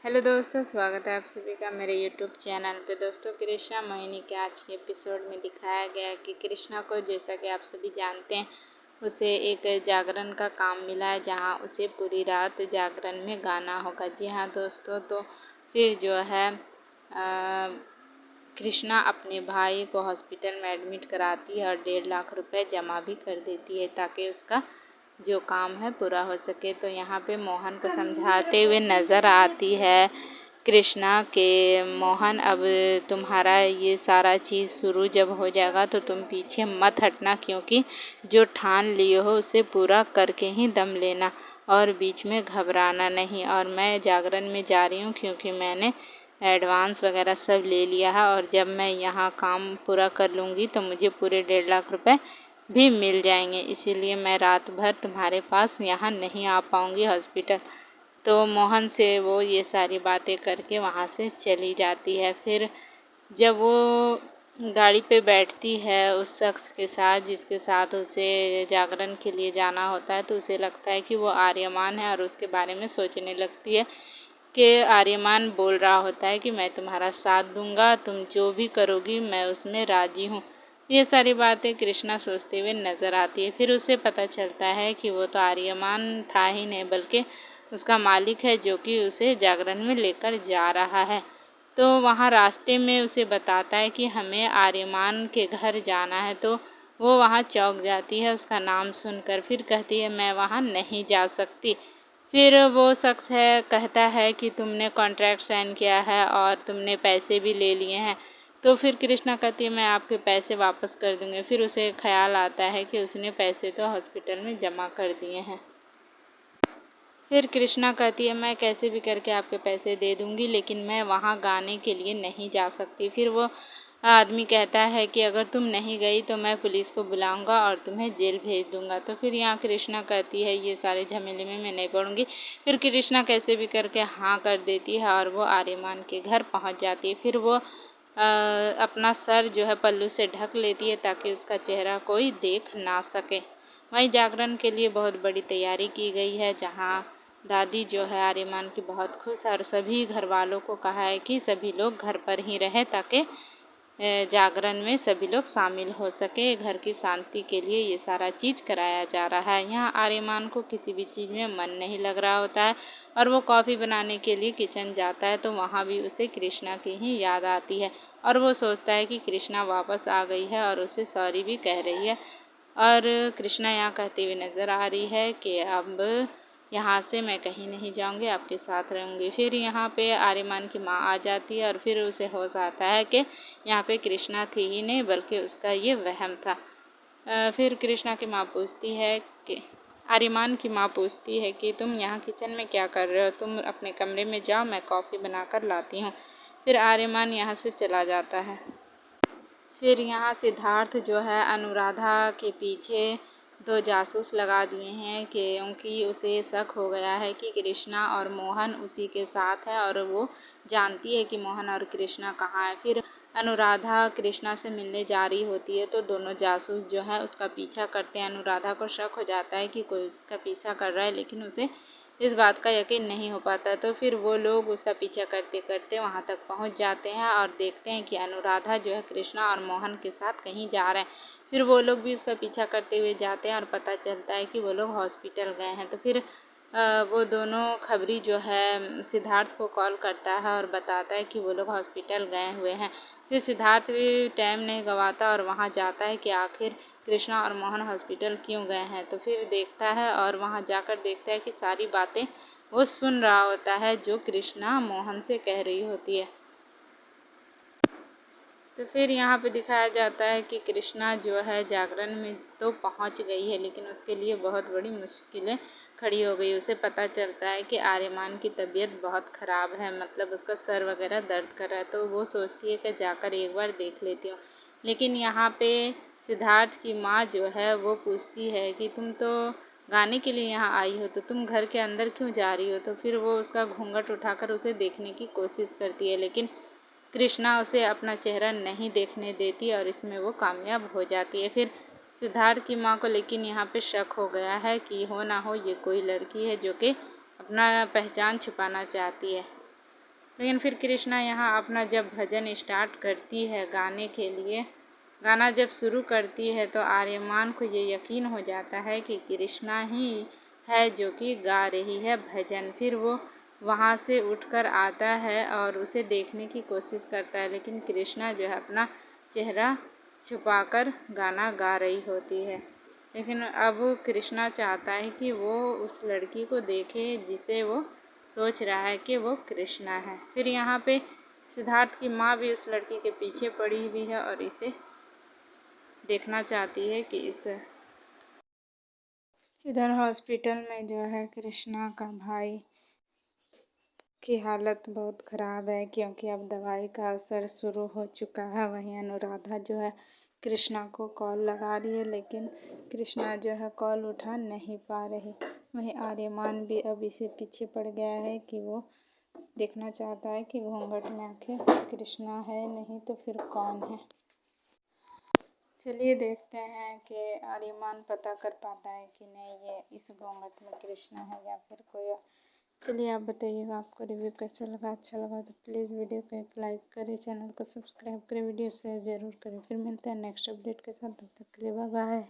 Hello दोस्तों, स्वागत है आप सभी का मेरे यूट्यूब चैनल पे। दोस्तों, कृष्णा मोहिनी के आज के एपिसोड में दिखाया गया कि कृष्णा को, जैसा कि आप सभी जानते हैं, उसे एक जागरण का काम मिला है जहां उसे पूरी रात जागरण में गाना होगा। जी हाँ दोस्तों, तो फिर जो है कृष्णा अपने भाई को हॉस्पिटल में एडमिट कराती है और 1.5 लाख रुपए जमा भी कर देती है ताकि उसका जो काम है पूरा हो सके। तो यहाँ पे मोहन को समझाते हुए नज़र आती है कृष्णा के, मोहन अब तुम्हारा ये सारा चीज़ शुरू जब हो जाएगा तो तुम पीछे मत हटना, क्योंकि जो ठान लिए हो उसे पूरा करके ही दम लेना और बीच में घबराना नहीं। और मैं जागरण में जा रही हूँ क्योंकि मैंने एडवांस वगैरह सब ले लिया है और जब मैं यहाँ काम पूरा कर लूँगी तो मुझे पूरे 1.5 लाख रुपए भी मिल जाएंगे, इसीलिए मैं रात भर तुम्हारे पास यहाँ नहीं आ पाऊँगी हॉस्पिटल। तो मोहन से वो ये सारी बातें करके वहाँ से चली जाती है। फिर जब वो गाड़ी पे बैठती है उस शख्स के साथ जिसके साथ उसे जागरण के लिए जाना होता है, तो उसे लगता है कि वो आर्यमान है और उसके बारे में सोचने लगती है कि आर्यमान बोल रहा होता है कि मैं तुम्हारा साथ दूंगा, तुम जो भी करोगी मैं उसमें राजी हूँ। ये सारी बातें कृष्णा सोचते हुए नज़र आती है। फिर उसे पता चलता है कि वो तो आर्यमान था ही नहीं बल्कि उसका मालिक है जो कि उसे जागरण में लेकर जा रहा है। तो वहाँ रास्ते में उसे बताता है कि हमें आर्यमान के घर जाना है, तो वो वहाँ चौंक जाती है उसका नाम सुनकर। फिर कहती है मैं वहाँ नहीं जा सकती। फिर वो शख्स कहता है कि तुमने कॉन्ट्रैक्ट साइन किया है और तुमने पैसे भी ले लिए हैं। तो फिर कृष्णा कहती है मैं आपके पैसे वापस कर दूंगी। फिर उसे ख्याल आता है कि उसने पैसे तो हॉस्पिटल में जमा कर दिए हैं। फिर कृष्णा कहती है मैं कैसे भी करके आपके पैसे दे दूंगी, लेकिन मैं वहाँ गाने के लिए नहीं जा सकती। फिर वो आदमी कहता है कि अगर तुम नहीं गई तो मैं पुलिस को बुलाऊंगा और तुम्हें जेल भेज दूंगा। तो फिर यहाँ कृष्णा कहती है ये सारे झमेले में मैं नहीं पड़ूंगी। फिर कृष्णा कैसे भी करके हाँ कर देती है और वो आर्यमान के घर पहुँच जाती है। फिर वो अपना सर जो है पल्लू से ढक लेती है ताकि उसका चेहरा कोई देख ना सके। वहीं जागरण के लिए बहुत बड़ी तैयारी की गई है, जहाँ दादी जो है आर्यमान की बहुत खुश है और सभी घर वालों को कहा है कि सभी लोग घर पर ही रहें ताकि जागरण में सभी लोग शामिल हो सके। घर की शांति के लिए ये सारा चीज़ कराया जा रहा है। यहाँ आर्यमान को किसी भी चीज़ में मन नहीं लग रहा होता है और वो कॉफ़ी बनाने के लिए किचन जाता है तो वहाँ भी उसे कृष्णा की ही याद आती है और वो सोचता है कि कृष्णा वापस आ गई है और उसे सॉरी भी कह रही है। और कृष्णा यहाँ कहते हुए नज़र आ रही है कि अब यहाँ से मैं कहीं नहीं जाऊँगी, आपके साथ रहूँगी। फिर यहाँ पे आर्यमान की माँ आ जाती है और फिर उसे होश आता है कि यहाँ पे कृष्णा थी ही नहीं बल्कि उसका ये वहम था। फिर कृष्णा की माँ पूछती है कि आर्यमान की माँ पूछती है कि तुम यहाँ किचन में क्या कर रहे हो, तुम अपने कमरे में जाओ, मैं कॉफ़ी बनाकर लाती हूँ। फिर आर्यमान यहाँ से चला जाता है। फिर यहाँ सिद्धार्थ जो है अनुराधा के पीछे 2 जासूस लगा दिए हैं क्योंकि उसे शक हो गया है कि कृष्णा और मोहन उसी के साथ है और वो जानती है कि मोहन और कृष्णा कहाँ है। फिर अनुराधा कृष्णा से मिलने जा रही होती है तो दोनों जासूस जो है उसका पीछा करते हैं। अनुराधा को शक हो जाता है कि कोई उसका पीछा कर रहा है, लेकिन उसे इस बात का यकीन नहीं हो पाता। तो फिर वो लोग उसका पीछा करते करते वहाँ तक पहुँच जाते हैं और देखते हैं कि अनुराधा जो है कृष्णा और मोहन के साथ कहीं जा रहे हैं। फिर वो लोग भी उसका पीछा करते हुए जाते हैं और पता चलता है कि वो लोग हॉस्पिटल गए हैं। तो फिर वो दोनों खबरी जो है सिद्धार्थ को कॉल करता है और बताता है कि वो लोग हॉस्पिटल गए हुए हैं। फिर सिद्धार्थ भी टाइम नहीं गंवाता और वहाँ जाता है कि आखिर कृष्णा और मोहन हॉस्पिटल क्यों गए हैं। तो फिर देखता है और वहाँ जाकर देखता है कि सारी बातें वो सुन रहा होता है जो कृष्णा मोहन से कह रही होती है। तो फिर यहाँ पे दिखाया जाता है कि कृष्णा जो है जागरण में तो पहुँच गई है, लेकिन उसके लिए बहुत बड़ी मुश्किलें खड़ी हो गई। उसे पता चलता है कि आर्यमान की तबीयत बहुत ख़राब है, मतलब उसका सर वगैरह दर्द कर रहा है। तो वो सोचती है कि जाकर एक बार देख लेती हूँ। लेकिन यहाँ पे सिद्धार्थ की माँ जो है वो पूछती है कि तुम तो गाने के लिए यहाँ आई हो तो तुम घर के अंदर क्यों जा रही हो। तो फिर वो उसका घूंघट उठाकर उसे देखने की कोशिश करती है, लेकिन कृष्णा उसे अपना चेहरा नहीं देखने देती और इसमें वो कामयाब हो जाती है। फिर सिद्धार्थ की माँ को लेकिन यहाँ पे शक हो गया है कि हो ना हो ये कोई लड़की है जो कि अपना पहचान छुपाना चाहती है। लेकिन फिर कृष्णा यहाँ अपना जब भजन स्टार्ट करती है गाने के लिए, गाना जब शुरू करती है तो आर्यमान को ये यकीन हो जाता है कि कृष्णा ही है जो कि गा रही है भजन। फिर वो वहाँ से उठकर आता है और उसे देखने की कोशिश करता है, लेकिन कृष्णा जो है अपना चेहरा छुपाकर गाना गा रही होती है। लेकिन अब कृष्णा चाहता है कि वो उस लड़की को देखे जिसे वो सोच रहा है कि वो कृष्णा है। फिर यहाँ पे सिद्धार्थ की माँ भी उस लड़की के पीछे पड़ी हुई है और इसे देखना चाहती है कि इस इधर हॉस्पिटल में जो है कृष्णा का भाई की हालत बहुत ख़राब है, क्योंकि अब दवाई का असर शुरू हो चुका है। वहीं अनुराधा जो है कृष्णा को कॉल लगा रही है, लेकिन कृष्णा जो है कॉल उठा नहीं पा रही। वहीं आर्यमान भी अब इसे पीछे पड़ गया है कि वो देखना चाहता है कि घूंघट में आखिर कृष्णा है, नहीं तो फिर कौन है। चलिए देखते हैं कि आर्यमान पता कर पाता है कि नहीं ये इस घूंघट में कृष्णा है या फिर कोई और। चलिए आप बताइएगा आपको रिव्यू कैसा लगा। अच्छा लगा तो प्लीज़ वीडियो को एक लाइक करें, चैनल को सब्सक्राइब करें, वीडियो शेयर ज़रूर करें। फिर मिलते हैं नेक्स्ट अपडेट के साथ, तब तक के लिए बाय बाय।